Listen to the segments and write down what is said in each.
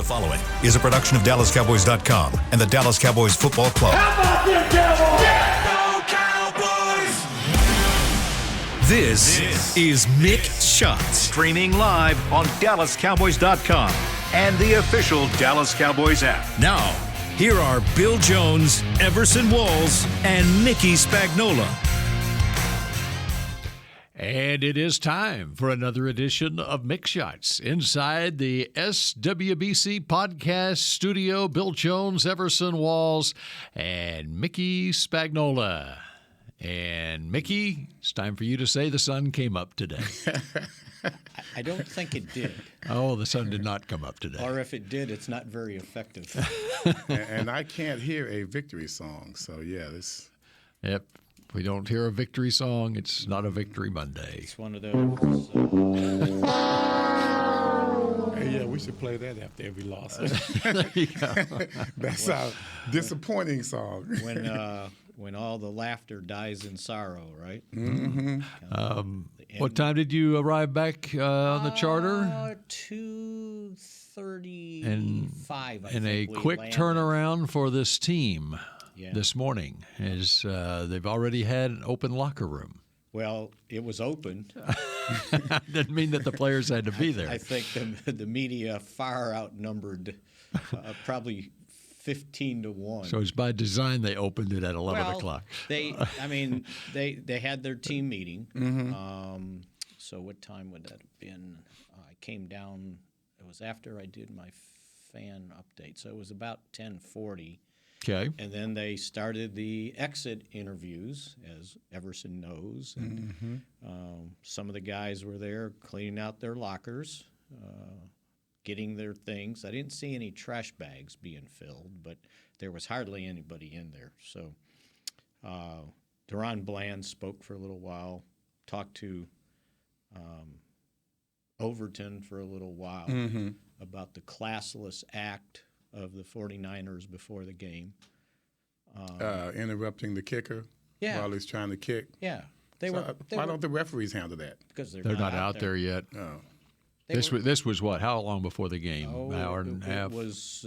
following is a production of DallasCowboys.com and the Dallas Cowboys Football Club. How about them Cowboys? Yeah, go Cowboys! This is Mick Shots. Streaming live on DallasCowboys.com and the official Dallas Cowboys app. Now, here are Bill Jones, Everson Walls, and Mickey Spagnola. And it is time for another edition of Mick Shots inside the SWBC podcast studio. Bill Jones, Everson Walls, and Mickey Spagnola. And Mickey, it's time for you to say the sun came up today. I don't think it did. Oh, the sun did not come up today. Or if it did, it's not very effective. and I can't hear a victory song, so yeah, this. Yep. If we don't hear a victory song, it's not a victory Monday. It's one of those. Hey, yeah, we should play that after every loss. There you go. That's our disappointing song. When all the laughter dies in sorrow, right? Mm-hmm. What time did you arrive back on the charter? 2:35. And a quick turnaround for this team. Yeah. This morning, as they've already had an open locker room. Well, it was open. Didn't mean that the players had to be there. I think the media far outnumbered, probably 15-1. So it's by design they opened it at 11 o'clock. They had their team meeting. Mm-hmm. So what time would that have been? I came down. It was after I did my fan update, so it was about 10:40. Okay. And then they started the exit interviews, as Everson knows. And some of the guys were there cleaning out their lockers, getting their things. I didn't see any trash bags being filled, but there was hardly anybody in there. So Deron Bland spoke for a little while, talked to Overton for a little while about the classless act of the 49ers before the game. Interrupting the kicker while he's trying to kick. Yeah. Why don't the referees handle that? Because they're not out there yet. Oh. This was what? How long before the game? An hour and a half? It was,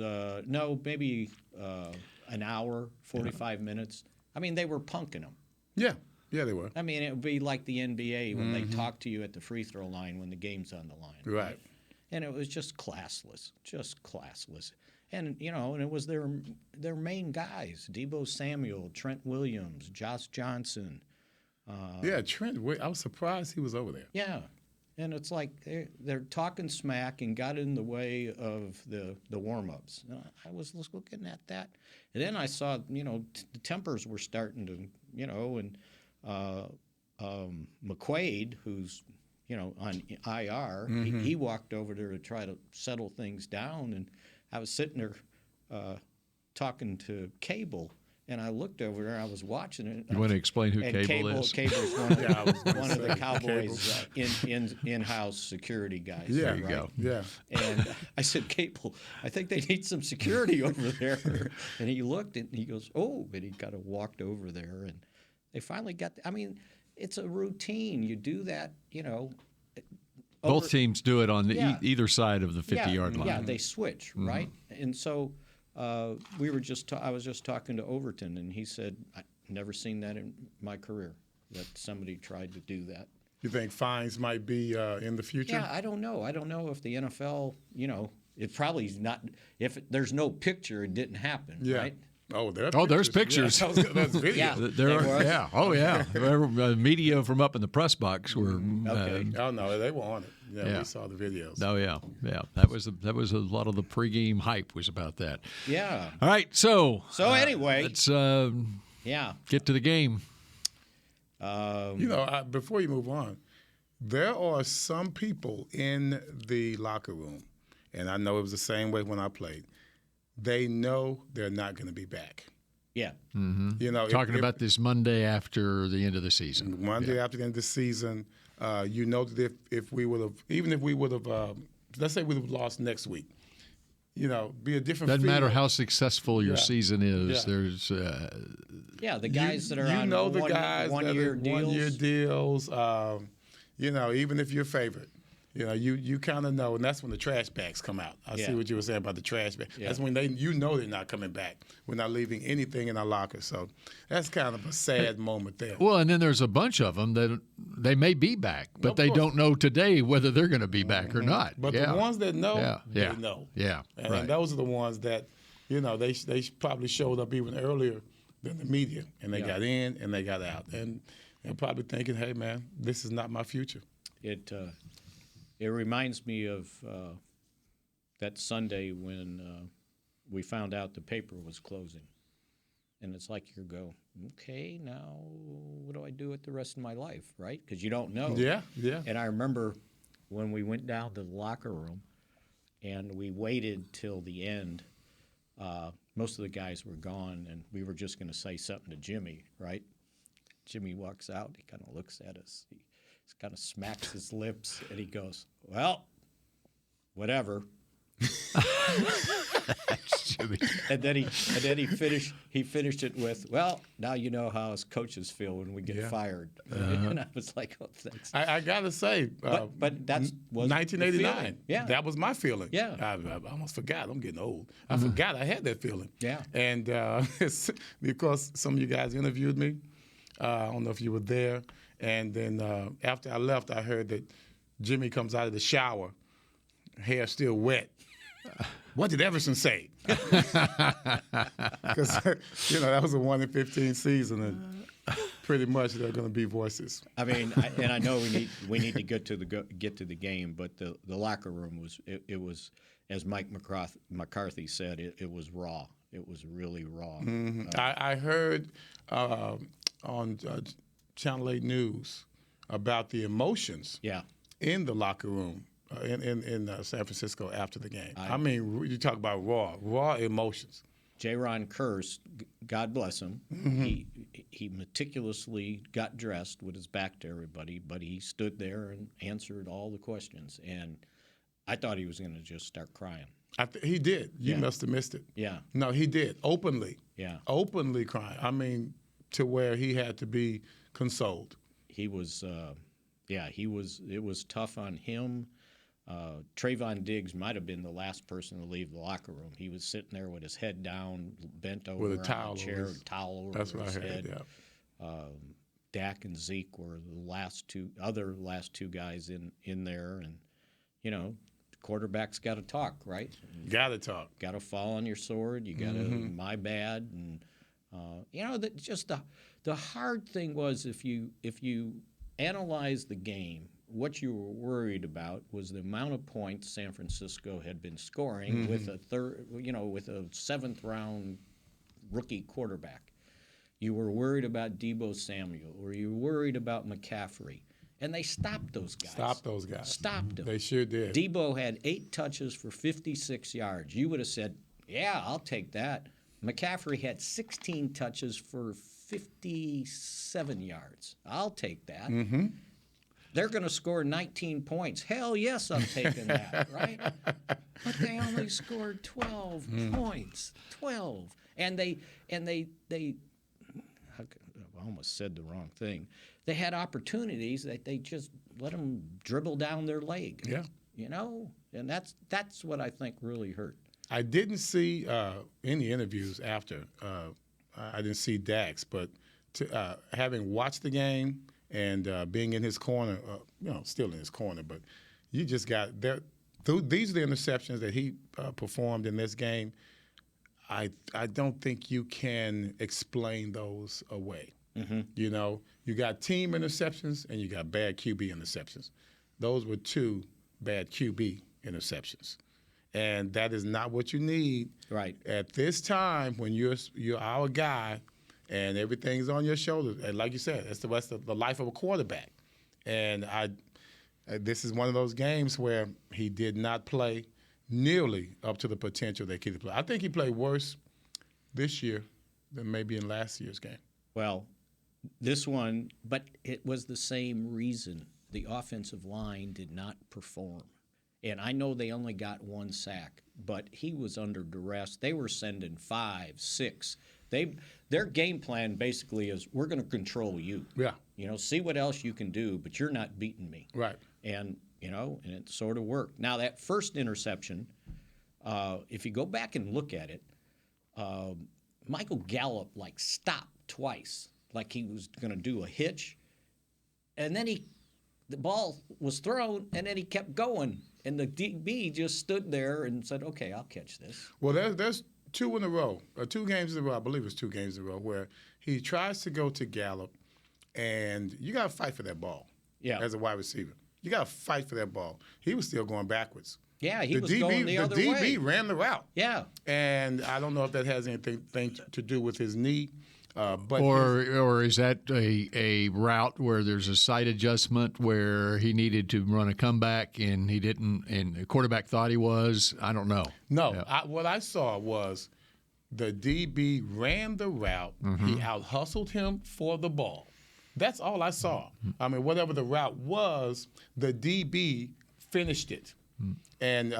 maybe an hour, 45 minutes. I mean, they were punking them. Yeah. Yeah, they were. I mean, it would be like the NBA when they talk to you at the free throw line when the game's on the line. Right. And it was just classless. And, and it was their main guys, Deebo Samuel, Trent Williams, Josh Johnson. Trent, I was surprised he was over there. Yeah. And it's like they're talking smack and got in the way of the warm-ups. I was looking at that. And then I saw, the tempers were starting to, and McQuaid, who's, on IR, he walked over there to try to settle things down. And I was sitting there talking to Cable, and I looked over there. I was watching it. You want to explain who Cable is? Cable's one of the Cowboys in-house security guys. Yeah, there you go. Yeah. And I said, Cable, I think they need some security over there. And he looked, and he goes, oh, and he kind of walked over there. And they finally got it's a routine. You do that, Both teams do it on either side of the 50-yard line. Yeah, they switch, right? And so I was just talking to Overton, and he said, I've never seen that in my career, that somebody tried to do that. You think fines might be in the future? Yeah, I don't know. I don't know if the NFL, it probably is not. If there's no picture, it didn't happen, right? Oh, there's pictures. Yeah, there's video. The media from up in the press box were. Okay. Oh no, they were on it. Yeah, we saw the videos. Oh yeah. That was a lot of the pregame hype was about that. Yeah. All right, so anyway, let's get to the game. Before you move on, there are some people in the locker room, and I know it was the same way when I played. They know they're not going to be back. Yeah. Mm-hmm. Talking about this Monday after the end of the season. Monday after the end of the season, that if we would have, even if we would have, let's say we would have lost next week, be a different. Doesn't feel. matter how successful your season is. Yeah. There's. The guys that are on the guys one-year deals. One-year deals. Even if you're favored. you kind of know, and that's when the trash bags come out. I see what you were saying about the trash bag. Yeah. That's when they're not coming back. We're not leaving anything in our locker. So that's kind of a sad moment there. Well, and then there's a bunch of them that they may be back, but they don't know today whether they're going to be back or not. But the ones that know, they know. Yeah, and those are the ones that, they probably showed up even earlier than the media, and they got in and they got out. And they're probably thinking, hey, man, this is not my future. It reminds me of that Sunday when we found out the paper was closing. And it's like you go, okay, now what do I do with the rest of my life, right? Because you don't know. Yeah. And I remember when we went down to the locker room and we waited till the end, most of the guys were gone, and we were just going to say something to Jimmy, right? Jimmy walks out. He kind of looks at us. He kind of smacks his lips, and he goes, well, whatever. and then he finished it with, well, now you know how us coaches feel when we get fired. And I was like, oh, thanks. I gotta say, but that's was 1989. Yeah, that was my feeling. Yeah, I almost forgot. I'm getting old. I forgot I had that feeling. Yeah, and it's because some of you guys interviewed me. I don't know if you were there. And then after I left, I heard that Jimmy comes out of the shower, hair still wet. What did Everson say? Because that was a 1-in-15 season, and pretty much they're going to be voices. I mean, I know we need to get to the game, but the locker room was as Mike McCarthy said, it was raw. It was really raw. Mm-hmm. I heard on Channel 8 News about the emotions in the locker room in San Francisco after the game. I mean, you talk about raw emotions. J-Ron Kearse, God bless him, he meticulously got dressed with his back to everybody, but he stood there and answered all the questions. And I thought he was going to just start crying. He did. You must have missed it. Yeah. No, he did, openly. Yeah. Openly crying. I mean, to where he had to be consoled. He was, it was tough on him. Trayvon Diggs might have been the last person to leave the locker room. He was sitting there with his head down, bent over with a towel on the chair, towel over his head. That's what I heard, yeah. Dak and Zeke were the last two guys in there, and quarterback's got to talk, right? Got to talk. Got to fall on your sword. You got to my bad, and the hard thing was if you analyze the game, what you were worried about was the amount of points San Francisco had been scoring with a seventh round rookie quarterback. You were worried about Deebo Samuel, or you were worried about McCaffrey. And they stopped those guys. Stopped them. They sure did. Deebo had 8 touches for 56 yards. You would have said, yeah, I'll take that. McCaffrey had 16 touches for 57 yards. I'll take that. Mm-hmm. They're going to score 19 points. Hell yes, I'm taking that, right? But they only scored 12 points. 12. And they I almost said the wrong thing. They had opportunities that they just let them dribble down their leg. Yeah. And that's what I think really hurt. I didn't see any interviews after. I didn't see Dax, but having watched the game and being in his corner, still in his corner, but you just got there. These are the interceptions that he performed in this game. I don't think you can explain those away. Mm-hmm. You got team interceptions and you got bad QB interceptions. Those were 2 bad QB interceptions. And that is not what you need at this time when you're our guy and everything's on your shoulders. And like you said, that's the life of a quarterback. And this is one of those games where he did not play nearly up to the potential that he could play. I think he played worse this year than maybe in last year's game. Well, this one, but it was the same reason. The offensive line did not perform. And I know they only got 1 sack, but he was under duress. They were sending 5, 6. Their game plan basically is, we're going to control you. Yeah. See what else you can do, but you're not beating me. Right. And and it sort of worked. Now, that first interception, if you go back and look at it, Michael Gallup, stopped twice, like he was going to do a hitch. And then the ball was thrown, and then he kept going. And the DB just stood there and said, okay, I'll catch this. Well, there's 2 in a row, 2 games in a row, I believe it's 2 games in a row, where he tries to go to Gallup, and you got to fight for that ball as a wide receiver. You got to fight for that ball. He was still going backwards. Yeah, he was going the other way. The DB ran the route. Yeah. And I don't know if that has anything to do with his knee. But or is that a route where there's a side adjustment where he needed to run a comeback and he didn't, and the quarterback thought he was? I don't know. No, Yeah. what I saw was the DB ran the route. He out-hustled him for the ball. That's all I saw. I mean, whatever the route was, the DB finished it. And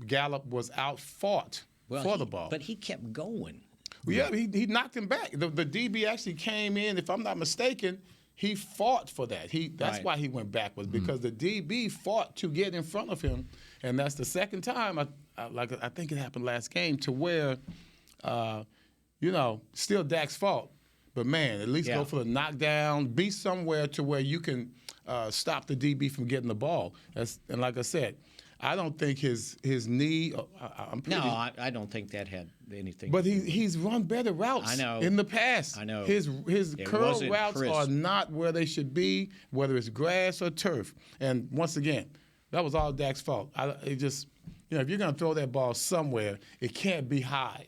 Gallup was out-fought for the ball. But he kept going. Well, yeah, he knocked him back. The DB actually came in, if I'm not mistaken, he fought for that. That's why he went backwards, because the DB fought to get in front of him. And that's the second time, I think it happened last game, to where, still Dak's fault. But, man, at least go for the knockdown, be somewhere to where you can stop the DB from getting the ball. And like I said, I don't think his knee. I don't think that had anything. But he's run better routes in the past. I know. His curl routes are not where they should be, whether it's grass or turf. And once again, that was all Dak's fault. If you're going to throw that ball somewhere, it can't be high.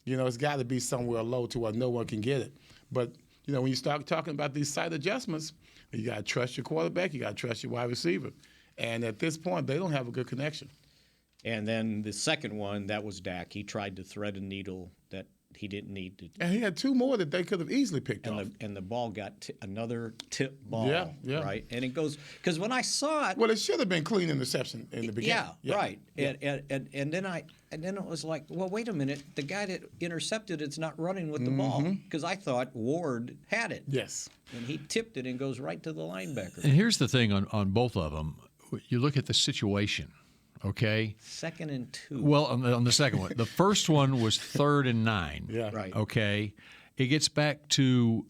It's got to be somewhere low to where no one can get it. But when you start talking about these side adjustments, you got to trust your quarterback. You got to trust your wide receiver. And at this point, they don't have a good connection. And then the second one, that was Dak. He tried to thread a needle that he didn't need to. And he had 2 more that they could have easily picked off. And the ball got another tip ball. Yeah. Right? And it goes – because when I saw it – well, it should have been clean interception in the beginning. Yeah. Right. Yeah. And then it was like, well, wait a minute. The guy that intercepted it's not running with the ball, because I thought Ward had it. Yes. And he tipped it and goes right to the linebacker. And here's the thing on both of them. You look at the situation, okay? 2nd and 2. Well, on the second one. The first one was 3rd and 9. Yeah. Right. Okay? It gets back to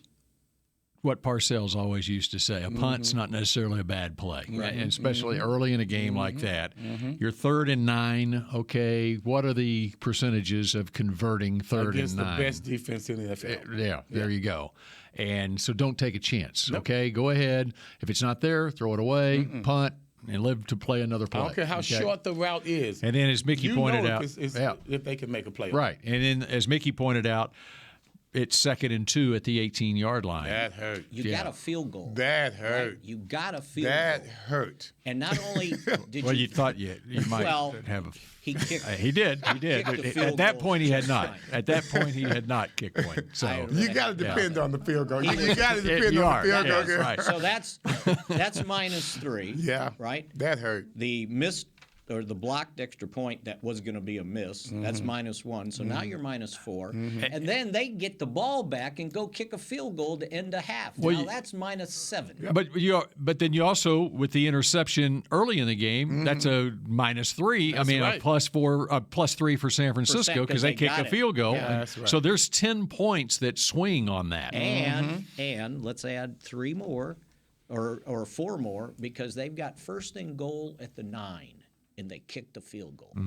what Parcells always used to say. A punt's not necessarily a bad play, and especially early in a game like that. You're 3rd and 9, okay? What are the percentages of converting 3rd Against and 9? the best defense in the NFL. Yeah, there you go. And so don't take a chance, okay? Go ahead. If it's not there, throw it away, punt, and live to play another play. I don't care how short the route is. And then as Mickey pointed out, if they can make a play. Right. And then as Mickey pointed out, it's 2nd and 2 at the 18-yard line. That hurt. You got a field goal. That hurt. Right? You got a field goal. That hurt. And not only did Well, you thought you might have a. He kicked. He did. kicked the field At that goal point, he had just not. fine. At that point, he had not kicked one. So You got to depend on the field goal. You got to depend you on are. the field goal. Yes, right. So that's -3. Yeah. Right. That hurt. The missed or the blocked extra point that was going to be a miss. That's -1. So now you're -4. And then they get the ball back and go kick a field goal to end a half. Well, now that's -7. But then you also, with the interception early in the game, that's a -3. That's right. A +3 for San Francisco because they kicked got a it. field goal. Yeah. That's right. So there's 10 points that swing on that. And let's add 3 more or 4 more because they've got 1st and goal at the 9. And they kicked the field goal.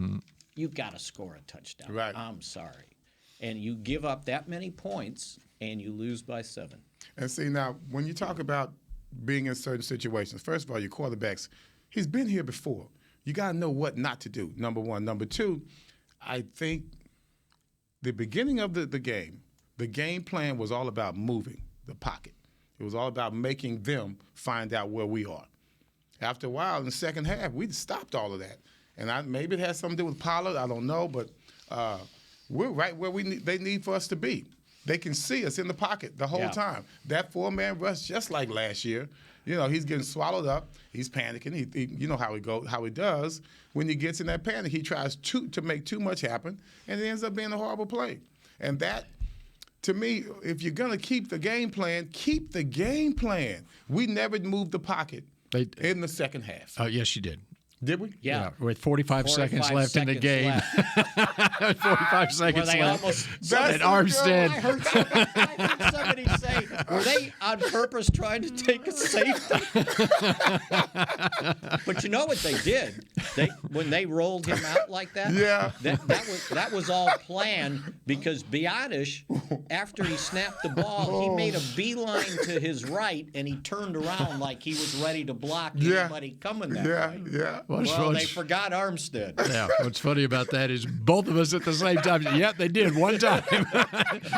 You've got to score a touchdown. Right. I'm sorry. And you give up that many points, and you lose by 7. And see, now, when you talk about being in certain situations, first of all, your quarterbacks, he's been here before. You got to know what not to do, number one. Number two, I think the beginning of the game plan was all about moving the pocket. It was all about making them find out where we are. After a while, in the second half, we stopped all of that. And maybe it has something to do with Pollard, I don't know, but we're right where they need for us to be. They can see us in the pocket the whole time. That 4-man rush, just like last year, he's getting swallowed up. He's panicking. He you know how he does. When he gets in that panic, he tries to make too much happen, and it ends up being a horrible play. And that, to me, if you're going to keep the game plan, keep the game plan. We never moved the pocket in the second half. Yes, you did. Did we? Yeah. With 45 seconds left in the game. Left. 45 seconds They left. almost At Armstead. I heard somebody say, were they on purpose trying to take a safety? But you know what they did? When they rolled him out like that, that was all planned because Biotish, after he snapped the ball, he made a beeline to his right and he turned around like he was ready to block anybody coming that way. Yeah. Well, they forgot Armstead. Yeah. What's funny about that is both of us at the same time. Yep, they did one time.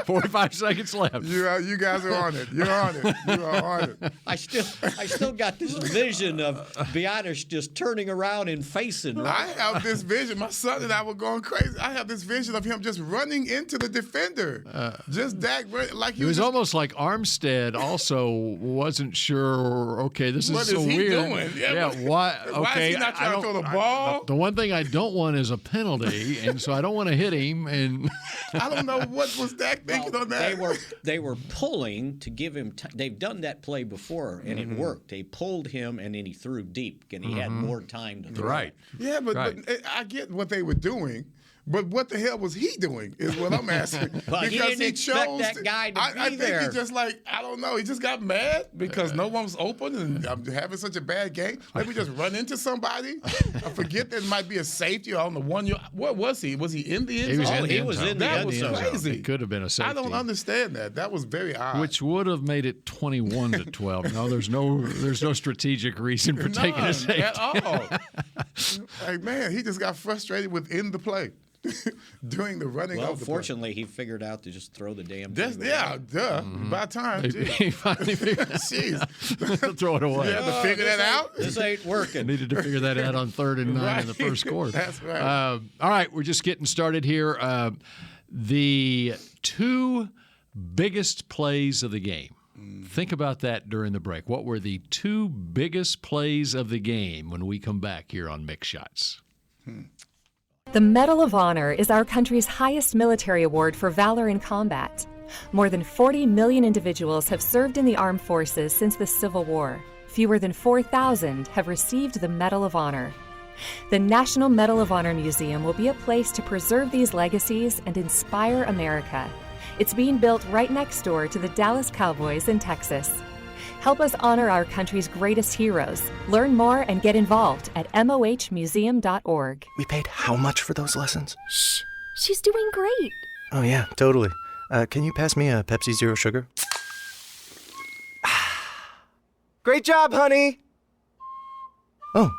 45 seconds left. You guys are on it. You're on it. You are on it. I still got this vision of Biotish just turning around and facing. I have this vision. My son and I were going crazy. I have this vision of him just running into the defender. Just Dak, like it was almost like Armstead also wasn't sure. Okay, this is so weird. Doing? Yeah. Why? Okay. Why is he not trying to throw the ball? The one thing I don't want is a penalty, and so I don't want to hit him. And I don't know what was Dak thinking on that. They were pulling to give him. They've done that play before, and it worked. They pulled him, and then he threw deep, and he had more time to throw. Right. Yeah, but I get what they were doing. But what the hell was he doing is what I'm asking. Well, because he didn't expect that guy to I be think there. he just I don't know. He just got mad because no one was open and I'm having such a bad game. Maybe just run into somebody. I forget there might be a safety on the 1 yard. What was he? Was he in the end zone? He was in the end zone. That was crazy. It could have been a safety. I don't understand that. That was very odd. Which would have made it 21-12. No, there's no strategic reason for taking a safety at all. Like, man, he just got frustrated within the play. Doing the running of the fortunately, he figured out to just throw the damn thing away. Yeah, duh. By time, He finally figured throw it away. You have to figure that out? This ain't working. Needed to figure that out on 3rd and 9 in the first quarter. That's right. All right, we're just getting started here. The two biggest plays of the game. Think about that during the break. What were the two biggest plays of the game when we come back here on Mick Shots? The Medal of Honor is our country's highest military award for valor in combat. More than 40 million individuals have served in the armed forces since the Civil War. Fewer than 4,000 have received the Medal of Honor. The National Medal of Honor Museum will be a place to preserve these legacies and inspire America. It's being built right next door to the Dallas Cowboys in Texas. Help us honor our country's greatest heroes. Learn more and get involved at mohmuseum.org. We paid how much for those lessons? Shh, she's doing great. Oh, yeah, totally. Can you pass me a Pepsi Zero Sugar? Great job, honey! Oh,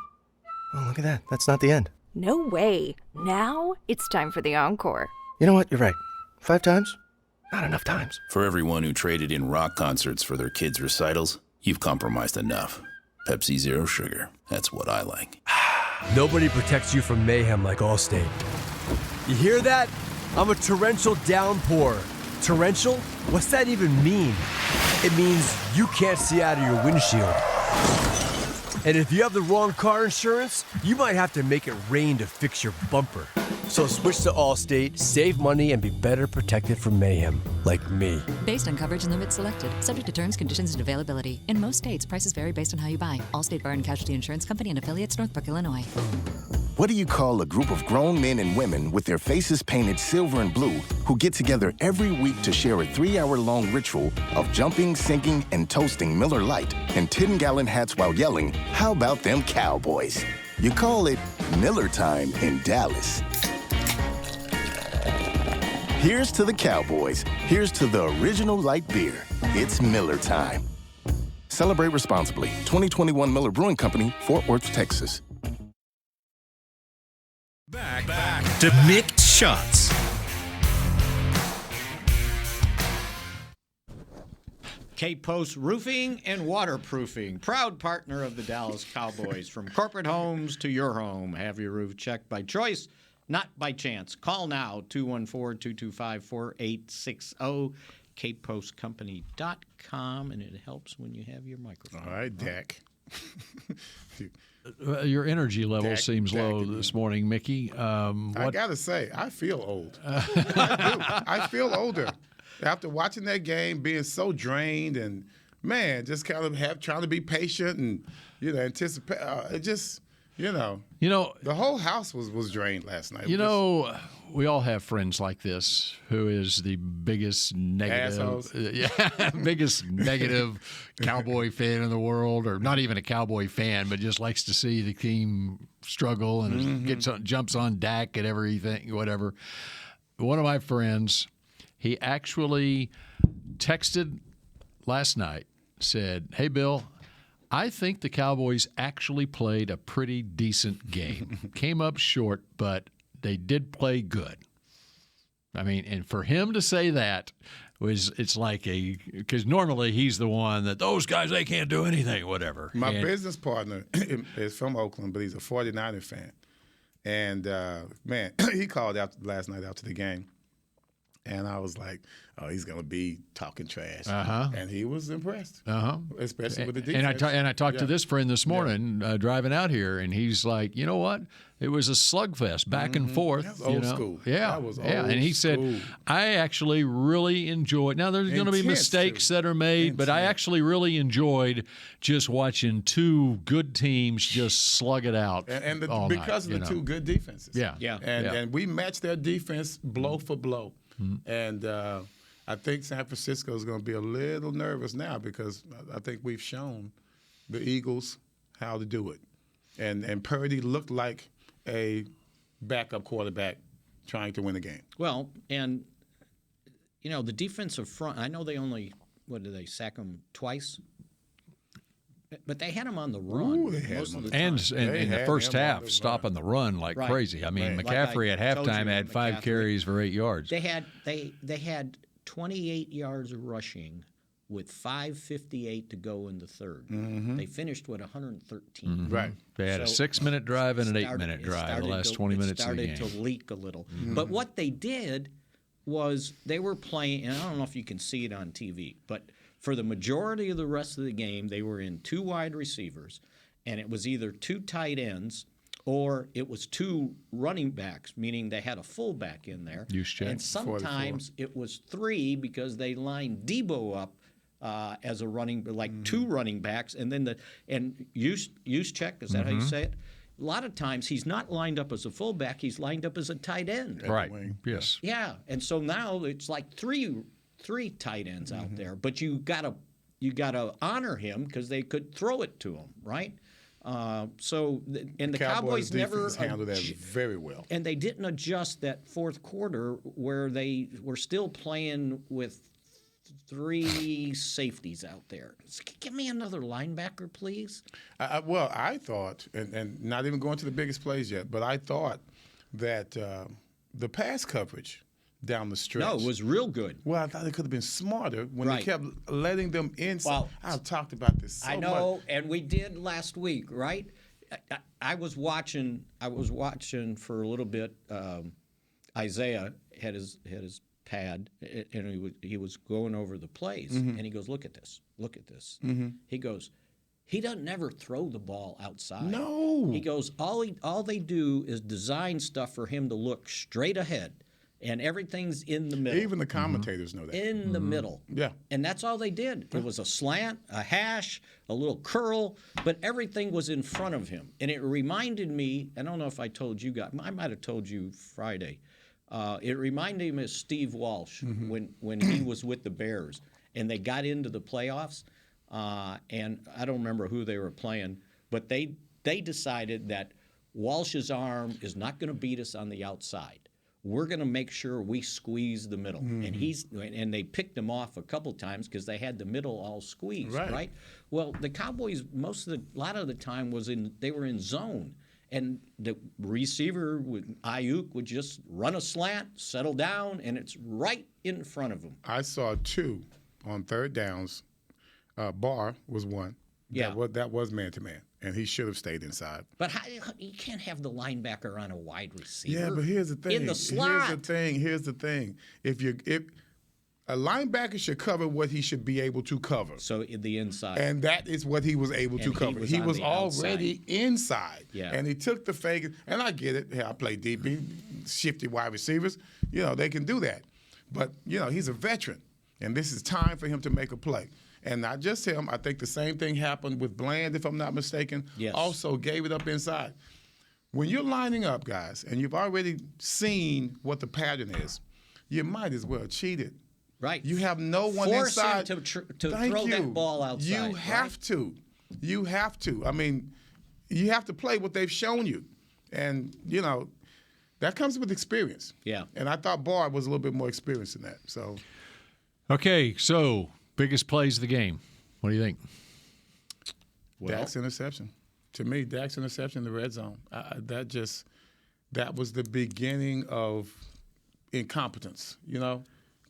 look at that. That's not the end. No way. Now it's time for the encore. You know what? You're right. 5 times? Not enough times. For everyone who traded in rock concerts for their kids' recitals, you've compromised enough. Pepsi Zero Sugar. That's what I like. Nobody protects you from mayhem like Allstate. You hear that? I'm a torrential downpour. Torrential? What's that even mean? It means you can't see out of your windshield. And if you have the wrong car insurance, you might have to make it rain to fix your bumper. So switch to Allstate, save money, and be better protected from mayhem, like me. Based on coverage and limits selected. Subject to terms, conditions, and availability. In most states, prices vary based on how you buy. Allstate Bar and Casualty Insurance Company and affiliates, Northbrook, Illinois. What do you call a group of grown men and women with their faces painted silver and blue who get together every week to share a 3-hour-long ritual of jumping, singing, and toasting Miller Lite in 10-gallon hats while yelling, "How about them Cowboys?" You call it Miller Time in Dallas. Here's to the Cowboys. Here's to the original light beer. It's Miller Time. Celebrate responsibly. 2021 Miller Brewing Company, Fort Worth, Texas. Back to Mick Shots. K-Post Roofing and Waterproofing, proud partner of the Dallas Cowboys. From corporate homes to your home, have your roof checked by choice, not by chance. Call now, 214-225-4860, kpostcompany.com, and it helps when you have your microphone. All right, Dak. Your energy level seems low this morning, Mickey. I got to say, I feel old. I do. I feel older. After watching that game, being so drained and, man, just kind of trying to be patient and, anticipate. You know, the whole house was drained last night. We all have friends like this who is the biggest negative, biggest negative Cowboy fan in the world, or not even a Cowboy fan, but just likes to see the team struggle and jumps on Dak at everything, whatever. One of my friends, he actually texted last night, said, "Hey, Bill, I think the Cowboys actually played a pretty decent game. Came up short, but they did play good." I mean, and for him to say that it's like because normally he's the one that those guys, they can't do anything, whatever. My business partner is from Oakland, but he's a 49er fan. And, man, he called out last night after the game. And I was like, oh, he's going to be talking trash. And he was impressed, especially with the defense. And I talked to this friend this morning driving out here, and he's like, you know what? It was a slugfest, back and forth. That was old school. Yeah. That was old And he said, I actually really enjoyed. Now, there's going to be mistakes that are made, but I actually really enjoyed just watching two good teams just slug it out all because night, of the two good defenses. Yeah. And we matched their defense blow for blow. And I think San Francisco is going to be a little nervous now because I think we've shown the Eagles how to do it. And Purdy looked like a backup quarterback trying to win a game. Well, and, the defensive front, I know they only, sack them twice? But they had him on the run most of the time. And in the first half, stopping the run like crazy. I mean, McCaffrey at halftime had 5 carries for 8 yards. They had 28 yards rushing with 5:58 to go in the third. They finished with 113. Right. They had a 6-minute drive and an 8-minute drive the last 20 minutes of the game. It started to leak a little. But what they did was they were playing, and I don't know if you can see it on TV, but for the majority of the rest of the game, they were in 2 wide receivers, and it was either 2 tight ends or it was 2 running backs, meaning they had a fullback in there. And sometimes it was 3 because they lined Debo up as a 2 running backs, and then Juszczyk, is that how you say it? A lot of times he's not lined up as a fullback; he's lined up as a tight end. Right. Yes. Yeah, and so now it's like three tight ends out there, but you gotta honor him because they could throw it to him, right? The Cowboys never handled that very well, and they didn't adjust that fourth quarter where they were still playing with 3 safeties out there. Give me another linebacker, please. Well, I thought, and not even going to the biggest plays yet, but I thought that the pass coverage down the stretch. No, it was real good. Well, I thought it could have been smarter when they kept letting them inside. Well, I've talked about this so much. I know, and we did last week, right? I was watching for a little bit. Isaiah had his pad, and he was going over the plays, and he goes, "Look at this! Look at this!" He goes, "He doesn't ever throw the ball outside." No. He goes, all they do is design stuff for him to look straight ahead. And everything's in the middle. Even the commentators know that. In the middle. Yeah. And that's all they did. It was a slant, a hash, a little curl, but everything was in front of him. And it reminded me, I don't know if I told you guys, I might have told you Friday. It reminded me of Steve Walsh when he was with the Bears. And they got into the playoffs. And I don't remember who they were playing, but they decided that Walsh's arm is not going to beat us on the outside. We're going to make sure we squeeze the middle. And they picked him off a couple times because they had the middle all squeezed, right? Well, the Cowboys a lot of the time they were in zone, and the receiver Ayuk would just run a slant, settle down, and it's right in front of him. I saw 2 on third downs. Barr was one. Yeah, that was man to man, and he should have stayed inside. But you can't have the linebacker on a wide receiver. Yeah, but here's the thing. In the slot. Here's the thing. If a linebacker should cover what he should be able to cover. So in the inside. And that is what he was able to cover. He was already inside. Yeah. And he took the fake. And I get it. Hey, I play deep. Shifty wide receivers. They can do that. But, he's a veteran. And this is time for him to make a play. And not just him. I think the same thing happened with Bland, if I'm not mistaken. Yes. Also gave it up inside. When you're lining up, guys, and you've already seen what the pattern is, you might as well cheat it. Right. You have no one Force inside. him to throw that ball outside. You have to. You have to. I mean, you have to play what they've shown you. And, that comes with experience. Yeah. And I thought Bard was a little bit more experienced than that. So. Okay, so biggest plays of the game. What do you think? Well, Dak's interception. To me, Dak's interception in the red zone. That was the beginning of incompetence,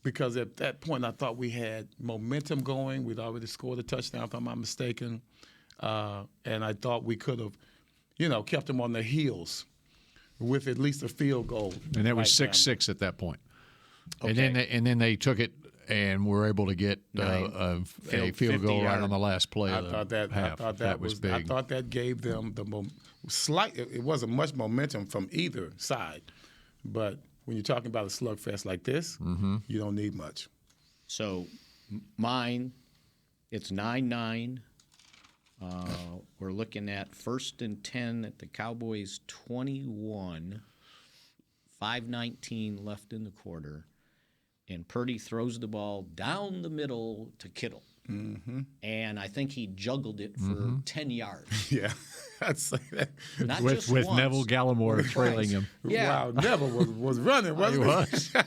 because at that point I thought we had momentum going. We'd already scored a touchdown, if I'm not mistaken. And I thought we could have, kept them on their heels with at least a field goal. And that was 6-6 at that point. Okay. And then they took it and were able to get a field goal right on the last play of the half. I thought that was big. I thought that gave them the slight. It wasn't much momentum from either side, but when you're talking about a slugfest like this, you don't need much. So, mine, it's 9-9. We're looking at 1st and 10 at the Cowboys 21, 5:19 left in the quarter, and Purdy throws the ball down the middle to Kittle. And I think he juggled it for 10 yards. Yeah, I'd say that. Not with just once, Neville Gallimore trailing him. Yeah. Wow, Neville was running, wasn't he?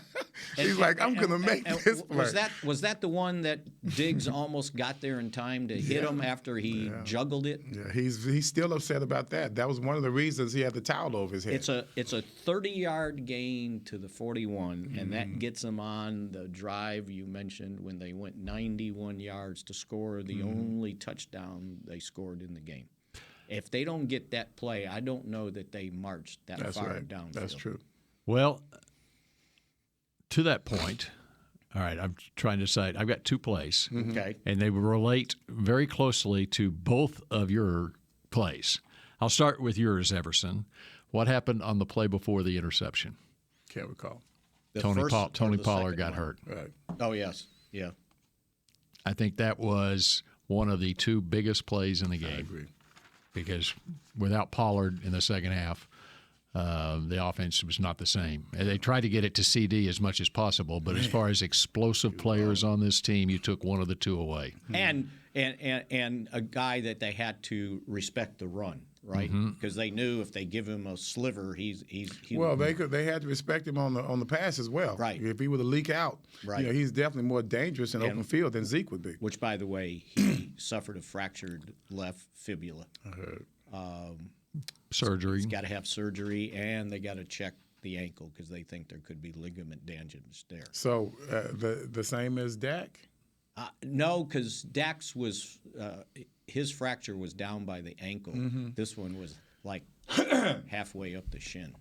He's like, I'm going to make this play. Was that the one that Diggs almost got there in time to hit him after he juggled it? Yeah, he's still upset about that. That was one of the reasons he had the towel over his head. It's a 30-yard gain to the 41, and that gets them on the drive you mentioned when they went 91 yards to score the only touchdown they scored in the game. If they don't get that play, I don't know that they marched that far downfield. That's true. Well, to that point, all right, I'm trying to decide. I've got two plays. Okay. And they relate very closely to both of your plays. I'll start with yours, Everson. What happened on the play before the interception? Can't recall. Tony Pollard got hurt. Right. Oh, yes. Yeah. I think that was one of the two biggest plays in the game. I agree. Because without Pollard in the second half, the offense was not the same. And they tried to get it to CD as much as possible, but as far as explosive players on this team, you took one of the two away. And a guy that they had to respect the run, right? Because they knew if they give him a sliver, he they had to respect him on the pass as well. Right. If he were to leak out, right. He's definitely more dangerous in open field than Zeke would be. Which, by the way, he suffered a fractured left fibula. I heard. Surgery. He's got to have surgery, and they got to check the ankle because they think there could be ligament damage there. So the same as Dak? No, because Dak's was his fracture was down by the ankle. This one was like halfway up the shin.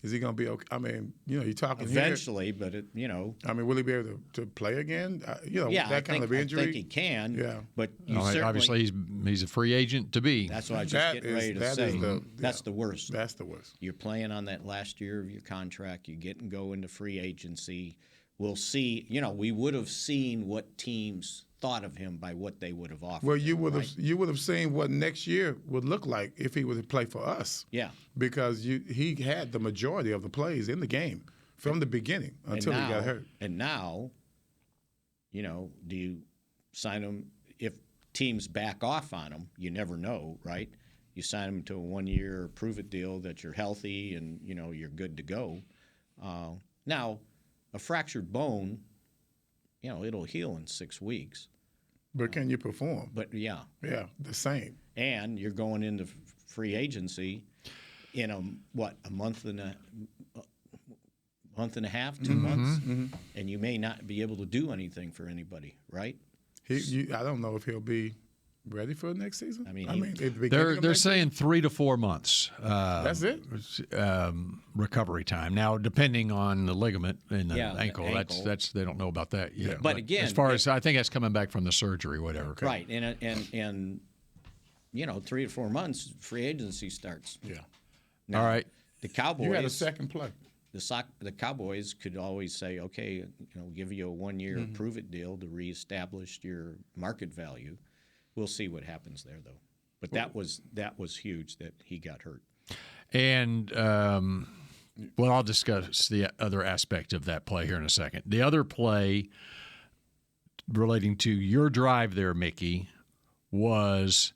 Is he going to be okay? I mean, you're talking eventually, here. But I mean, will he be able to play again? Kind of injury. I think he can. Yeah, but obviously he's a free agent to be. That's what I was just getting ready to say. That's the worst. That's the worst. You're playing on that last year of your contract. You get and go into free agency. We'll see. We would have seen what teams thought of him by what they would have offered. Well, you would have seen what next year would look like if he would play for us. Yeah, because he had the majority of the plays in the game from the beginning until he got hurt. And now, do you sign him if teams back off on him? You never know, right? You sign him to a 1-year prove-it deal that you're healthy and you're good to go. Now, a fractured bone, it'll heal in 6 weeks. But can you perform? But yeah, the same. And you're going into free agency in a month and a half, 2 months, and you may not be able to do anything for anybody, right? I don't know if he'll be ready for next season. I mean they're saying 3 to 4 months. That's it. Recovery time. Now, depending on the ligament in the ankle, that's they don't know about that yet. Yeah. But again, as far as I think that's coming back from the surgery, whatever. Right, and 3 to 4 months, free agency starts. Yeah. Now, all right. The Cowboys. You had a second play. the Cowboys could always say, okay, give you a 1-year prove-it deal to reestablish your market value. We'll see what happens there, though. But that was huge that he got hurt. And I'll discuss the other aspect of that play here in a second. The other play relating to your drive there, Mickey, was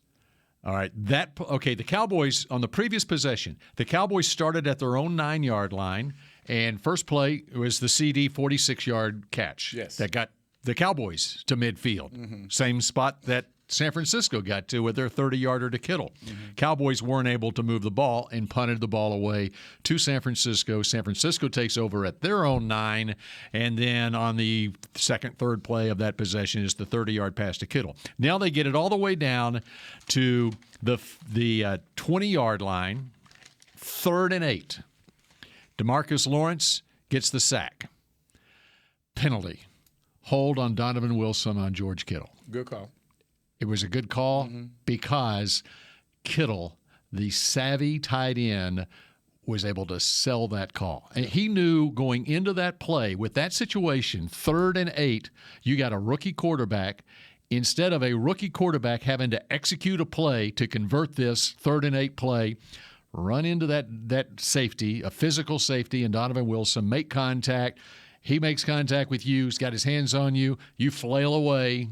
all right. The Cowboys on the previous possession, the Cowboys started at their own 9-yard line, and first play was the CD 46-yard catch that got the Cowboys to midfield. Same spot that San Francisco got to with their 30-yarder to Kittle. Cowboys weren't able to move the ball and punted the ball away to San Francisco. San Francisco takes over at their own 9, and then on the second, third play of that possession is the 30-yard pass to Kittle. Now they get it all the way down to the 20-yard line, 3rd and 8. DeMarcus Lawrence gets the sack. Penalty. Hold on Donovan Wilson on George Kittle. Good call. It was a good call because Kittle, the savvy tight end, was able to sell that call. And he knew going into that play, with that situation, 3rd and 8, you got a rookie quarterback. Instead of a rookie quarterback having to execute a play to convert this 3rd and 8 play, run into that safety, a physical safety, and Donovan Wilson make contact. He makes contact with you. He's got his hands on you. You flail away.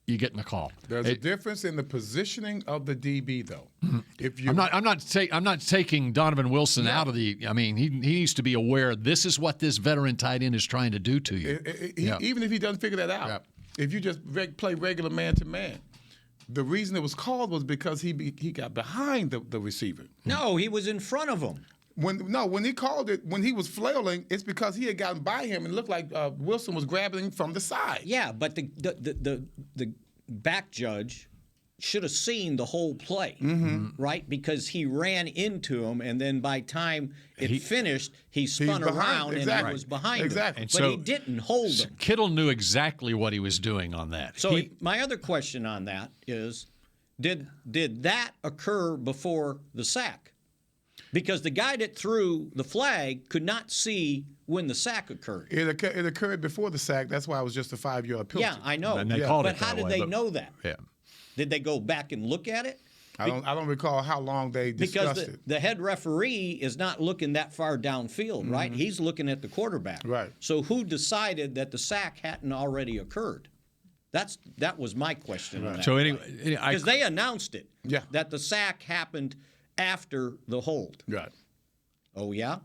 You get in the call. There's a difference in the positioning of the DB, though. If you, I'm not taking Donovan Wilson out of the. I mean, he needs to be aware this is what this veteran tight end is trying to do to you. Even if he doesn't figure that out, if you just play regular man to man, the reason it was called was because he got behind the receiver. No, he was in front of him. When he called it, when he was flailing, it's because he had gotten by him and looked like Wilson was grabbing him from the side. Yeah, but the back judge should have seen the whole play, right? Because he ran into him, and then by time it finished, he spun around and he was behind him. And but he didn't hold him. Kittle knew exactly what he was doing on that. So my other question on that is, did that occur before the sack? Because the guy that threw the flag could not see when the sack occurred. It occurred before the sack. That's why it was just a 5-yard penalty. Yeah, I know. And they called but how did they know that? Yeah. Did they go back and look at it? I don't recall how long they discussed it. Because the head referee is not looking that far downfield, right? He's looking at the quarterback. Right. So who decided that the sack hadn't already occurred? That was my question on that. So anyway, because they announced it. Yeah. That the sack happened after the hold. Right. Oh, yeah?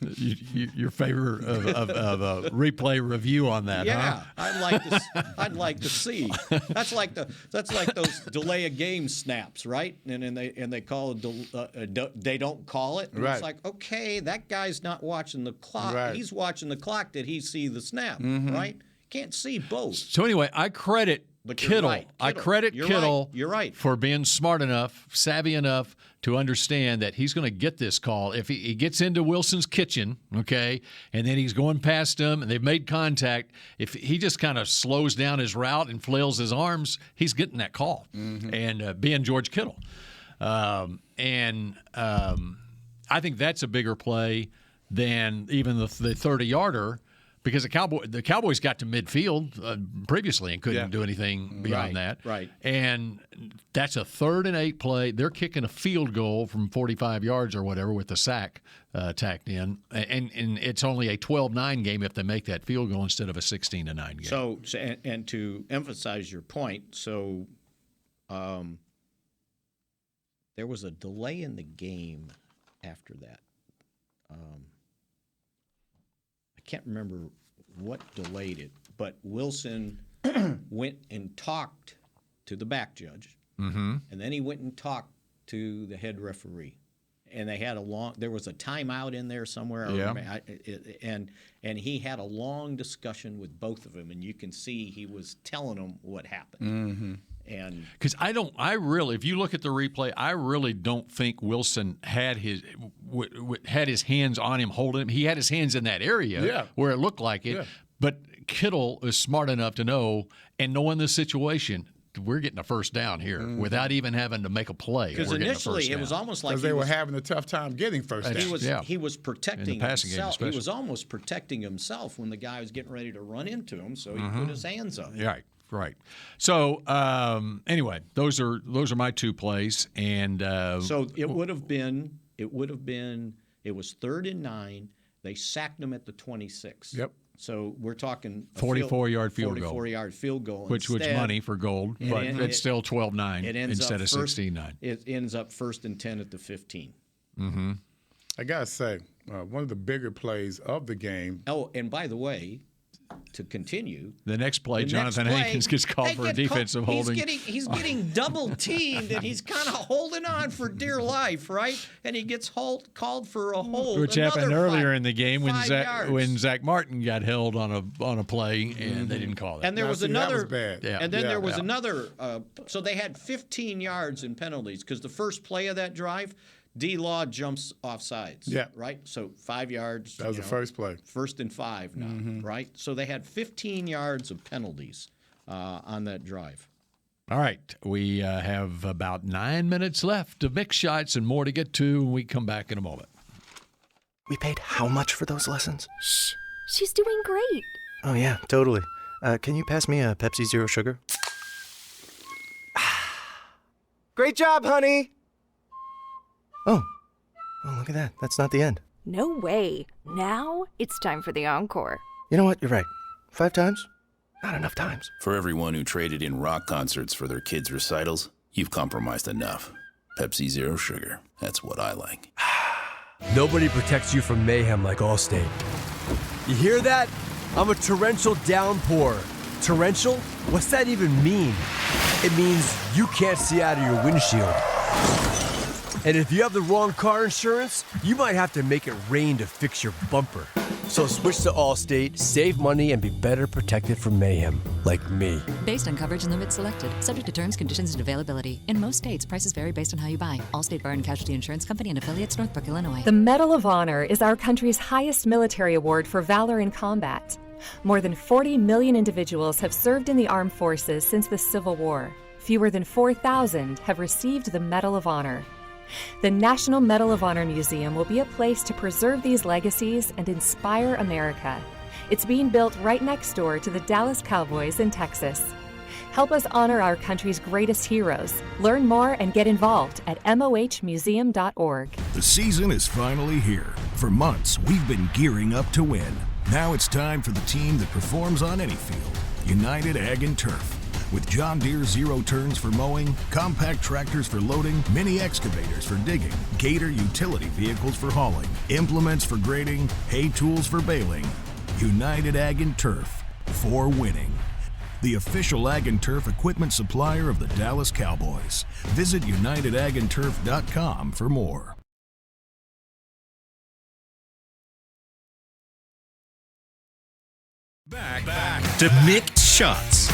Your favor of a replay review on that, yeah, huh? I'd like to see. That's like those delay a game snaps, right? And they call it they don't call it. And right. It's like, okay, that guy's not watching the clock. Right. He's watching the clock. Did he see the snap? Right? Can't see both. So anyway, I credit Kittle. Right. I credit Kittle You're right. for being smart enough, savvy enough to understand that he's going to get this call. If he gets into Wilson's kitchen, okay, and then he's going past him and they've made contact, if he just kind of slows down his route and flails his arms, he's getting that call. And being George Kittle. I think that's a bigger play than even the 30-yarder. Because the Cowboys got to midfield previously and couldn't do anything beyond that. Right. And that's a 3rd and 8 play. They're kicking a field goal from 45 yards or whatever with the sack tacked in. And it's only a 12-9 game if they make that field goal instead of a 16-9 game. So and to emphasize your point, so there was a delay in the game after that. I can't remember what delayed it, but Wilson went and talked to the back judge, and then he went and talked to the head referee, and they had there was a timeout in there somewhere, and he had a long discussion with both of them, and you can see he was telling them what happened. And because if you look at the replay, I really don't think Wilson had his hands on him, holding him. He had his hands in that area where it looked like it. Yeah. But Kittle is smart enough to know, and knowing the situation, we're getting a first down here without even having to make a play. Because initially it was almost like they were having a tough time getting first down. He was protecting himself. Game, he was almost protecting himself when the guy was getting ready to run into him, so he put his hands up. Right. So anyway, those are my two plays, and so it would have been. It was 3rd and 9. They sacked him at the 26. Yep. So we're talking 44-yard field goal. 44-yard field goal. Which was money for gold, but it's still 12-9 instead of 16-9. It ends up 1st and 10 at the 15. Mm-hmm. I got to say, one of the bigger plays of the game. Oh, and by the way, to continue. The next play, Jonathan Hankins gets called for a defensive holding. He's getting double teamed, and he's kind of holding on for dear life, right? And he gets called for a hold, which happened earlier in the game when Zach Martin got held on a play, and they didn't call it. And there was another. That was bad. Yeah. And then there was another. So they had 15 yards in penalties because the first play of that drive. D-Law jumps off sides, right? So 5 yards. That was the first play. 1st and 5 now, right? So they had 15 yards of penalties on that drive. All right. We have about 9 minutes left of Mick Shots and more to get to when we come back in a moment. We paid how much for those lessons? Shh. She's doing great. Oh, yeah, totally. Can you pass me a Pepsi Zero Sugar? Great job, honey! Oh, look at that. That's not the end. No way. Now it's time for the encore. You know what? You're right. 5 times? Not enough times. For everyone who traded in rock concerts for their kids' recitals, you've compromised enough. Pepsi Zero Sugar. That's what I like. Nobody protects you from mayhem like Allstate. You hear that? I'm a torrential downpour. Torrential? What's that even mean? It means you can't see out of your windshield. And if you have the wrong car insurance, you might have to make it rain to fix your bumper. So switch to Allstate, save money, and be better protected from mayhem, like me. Based on coverage and limits selected, subject to terms, conditions, and availability. In most states, prices vary based on how you buy. Allstate Bar and Casualty Insurance Company and affiliates, Northbrook, Illinois. The Medal of Honor is our country's highest military award for valor in combat. More than 40 million individuals have served in the armed forces since the Civil War. Fewer than 4,000 have received the Medal of Honor. The National Medal of Honor Museum will be a place to preserve these legacies and inspire America. It's being built right next door to the Dallas Cowboys in Texas. Help us honor our country's greatest heroes. Learn more and get involved at mohmuseum.org. The season is finally here. For months, we've been gearing up to win. Now it's time for the team that performs on any field, United Ag and Turf. With John Deere Zero Turns for mowing, compact tractors for loading, mini excavators for digging, Gator utility vehicles for hauling, implements for grading, hay tools for baling. United Ag and Turf, for winning. The official Ag and Turf equipment supplier of the Dallas Cowboys. Visit UnitedAgAndTurf.com for more. Back to Mick Shots.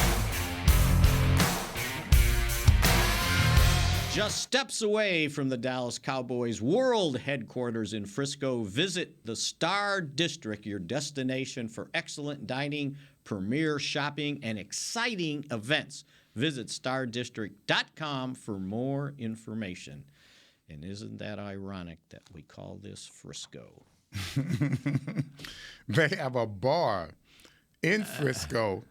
Just steps away from the Dallas Cowboys world headquarters in Frisco, visit the Star District, your destination for excellent dining, premier shopping, and exciting events. Visit stardistrict.com for more information. And isn't that ironic that we call this Frisco? They have a bar in Frisco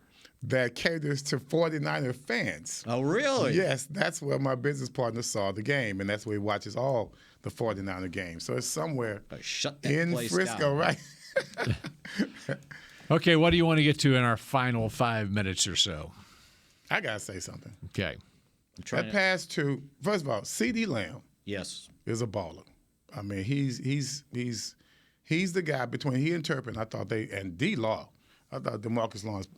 that caters to 49er fans. Oh, really? Yes, that's where my business partner saw the game, and that's where he watches all the 49er games. So it's somewhere in Frisco, right? Okay, what do you want to get to in our final 5 minutes or so? I got to say something. Okay. That pass to, first of all, C.D. Lamb is a baller. I mean, he's the guy between he and Turpin, and D-Law. I thought DeMarcus Lawrence,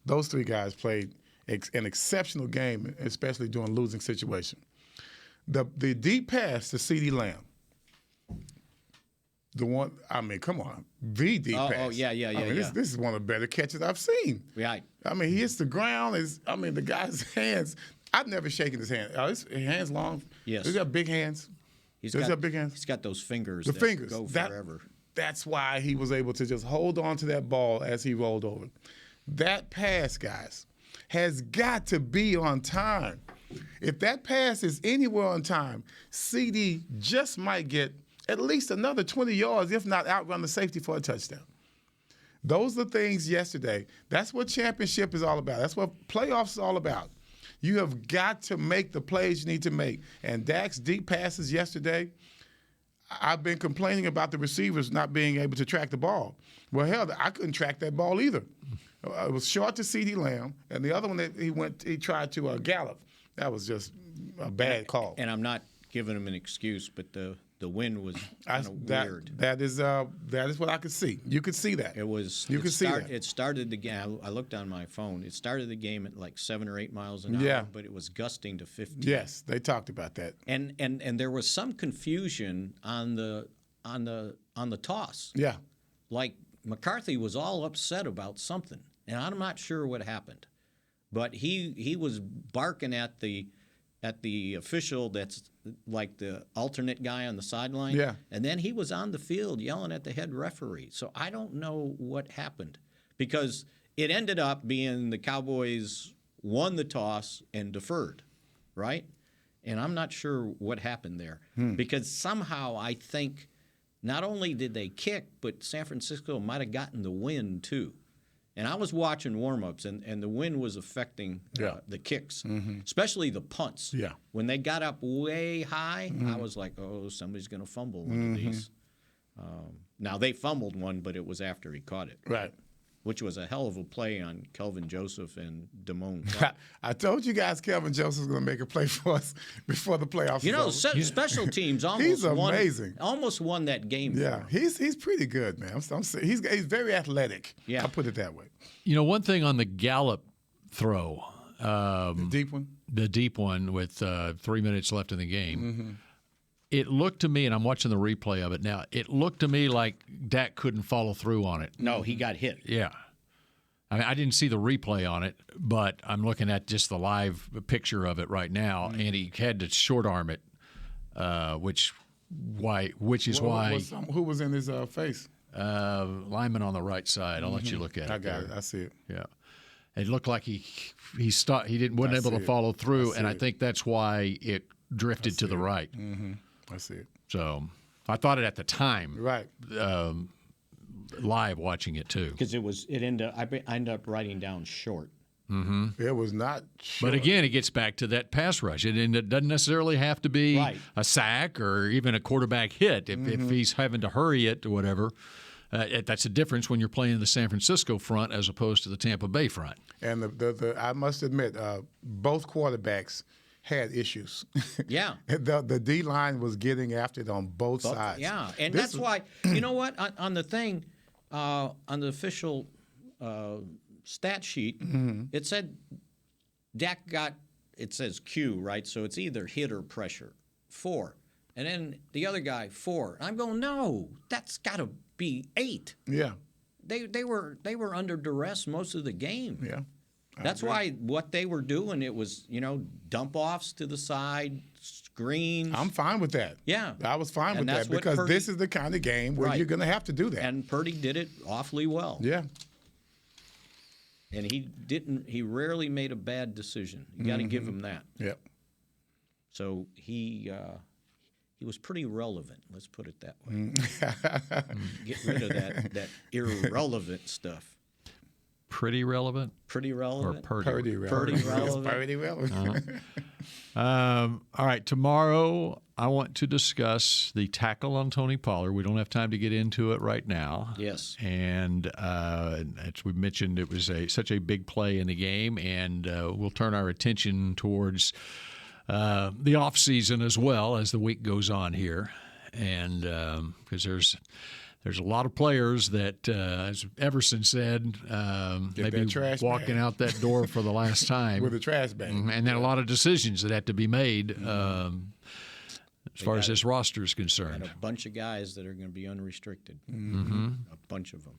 those three guys played an exceptional game, especially during losing situation. The deep pass to C.D. Lamb, the one, I mean, come on, the deep pass. Oh, yeah. This is one of the better catches I've seen. Right. I mean, he hits the ground. The guy's hands, I've never shaken his hand. His hands long. Yes. He's got big hands. He's got big hands. He's got those fingers go forever. That's why he was able to just hold on to that ball as he rolled over. That pass, guys, has got to be on time. If that pass is anywhere on time, CD just might get at least another 20 yards, if not outrun the safety for a touchdown. Those are things yesterday. That's what championship is all about. That's what playoffs is all about. You have got to make the plays you need to make. And Dak's deep passes yesterday, I've been complaining about the receivers not being able to track the ball. Well, hell, I couldn't track that ball either. It was short to CeeDee Lamb, and the other one that he tried to Gallup. That was just a bad call. And I'm not giving him an excuse, but the wind was kind of weird. That is what I could see. You could see that. It was. You could see that. It started the game. I looked on my phone. It started the game at like 7 or 8 miles an hour. Yeah. But it was gusting to 50. Yes, they talked about that. And there was some confusion on the toss. Yeah. Like McCarthy was all upset about something, and I'm not sure what happened. But he was barking at the official that's like the alternate guy on the sideline. Yeah. And then he was on the field yelling at the head referee. So I don't know what happened because it ended up being the Cowboys won the toss and deferred, right? And I'm not sure what happened there because somehow I think not only did they kick, but San Francisco might have gotten the win too. And I was watching warm-ups, and the wind was affecting the kicks, especially the punts. Yeah. When they got up way high, I was like, oh, somebody's going to fumble one of these. Now, they fumbled one, but it was after he caught it. Right. Which was a hell of a play on Kelvin Joseph and Damone. I told you guys Kelvin Joseph was going to make a play for us before the playoffs. You know, special teams almost almost won that game. Yeah, he's pretty good, man. He's very athletic. Yeah, I'll put it that way. You know, one thing on the Gallup throw, the deep one with 3 minutes left in the game. It looked to me, and I'm watching the replay of it now, it looked to me like Dak couldn't follow through on it. No, he got hit. Yeah. I mean, I didn't see the replay on it, but I'm looking at just the live picture of it right now, and he had to short arm it, which is why. Who was in his face? Lineman on the right side. I'll let you look at it. I got it. I see it. Yeah. It looked like he wasn't able to follow through, and I think that's why it drifted to the right. I see it. So I thought it at the time. Right. Live watching it too. Because I ended up writing down short. It was not short. But again, it gets back to that pass rush. It doesn't necessarily have to be a sack or even a quarterback hit. If he's having to hurry it or whatever, that's a difference when you're playing the San Francisco front as opposed to the Tampa Bay front. And I must admit, both quarterbacks had issues. Yeah. The D-line was getting after it on both sides. Yeah, and that's why, you know what, on the thing, on the official stat sheet, it said Dak it says Q, right? So it's either hit or pressure, 4. And then the other guy, 4. I'm going, no, that's got to be 8. Yeah. They were under duress most of the game. Yeah. That's why what they were doing, it was, dump offs to the side, screens. I'm fine with that. Yeah. I was fine with that because this is the kind of game where you're going to have to do that. And Purdy did it awfully well. Yeah. And he rarely made a bad decision. You got to give him that. Yep. So he was pretty relevant, let's put it that way. Get rid of that irrelevant stuff. Pretty relevant? Pretty relevant. Or Purdy relevant. Purdy relevant. All right, tomorrow I want to discuss the tackle on Tony Pollard. We don't have time to get into it right now. Yes. And as we mentioned, it was such a big play in the game, and we'll turn our attention towards the offseason as well as the week goes on here. And because there's a lot of players that, as Everson said, maybe walking out that door for the last time. With a trash bag. And then a lot of decisions that have to be made as far as this roster is concerned. And a bunch of guys that are going to be unrestricted. A bunch of them.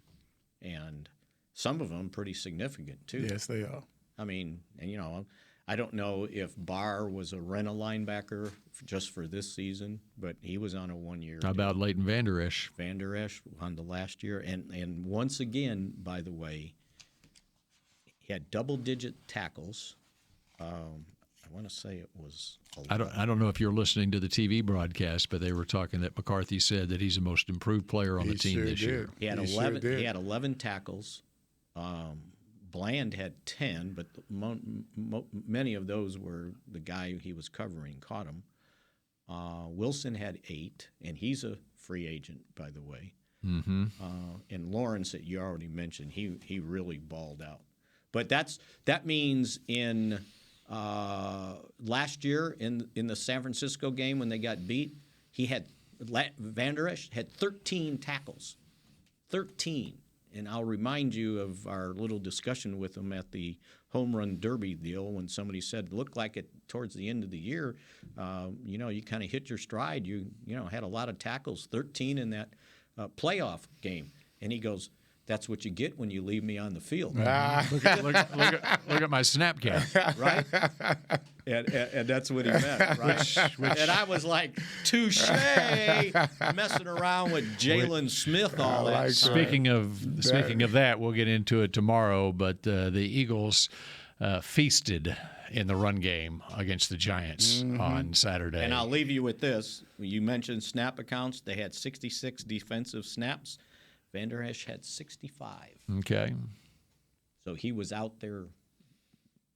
And some of them pretty significant, too. Yes, they are. I mean, and I don't know if Barr was a rental linebacker just for this season, but he was on a 1-year. How about Leighton Vander Esch? Vander Esch on the last year. And once again, by the way, He had double-digit tackles. I want to say it was 11. I don't know if you're listening to the TV broadcast, but they were talking that McCarthy said that he's the most improved player on the team this year. He had 11. He had 11 tackles. Bland had 10, but many of those were the guy he was covering caught him. Wilson had 8, and he's a free agent, by the way. Mm-hmm. And Lawrence, that you already mentioned, he really balled out. But that means in last year in the San Francisco game when they got beat, Van Der Esch had 13 tackles. 13. And I'll remind you of our little discussion with him at the home run derby deal when somebody said it looked like it towards the end of the year, you kind of hit your stride. You had a lot of tackles, 13 in that playoff game. And he goes, "That's what you get when you leave me on the field." Look at my snap count. Right? And that's what he meant, right? And I was like, touche, messing around with Jalen Smith all that time. Speaking of that, we'll get into it tomorrow, but the Eagles feasted in the run game against the Giants on Saturday. And I'll leave you with this. You mentioned snap accounts. They had 66 defensive snaps. Van Der Esch had 65. Okay. So he was out there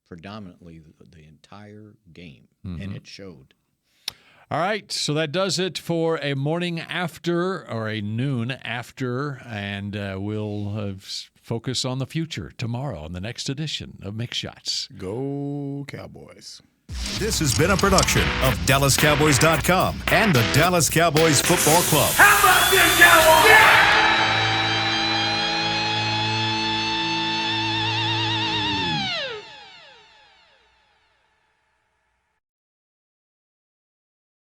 predominantly the entire game, and it showed. All right, so that does it for a morning after or a noon after, and we'll focus on the future tomorrow on the next edition of Mick Shots. Go Cowboys. This has been a production of DallasCowboys.com and the Dallas Cowboys Football Club. How about this, Cowboys? Yeah!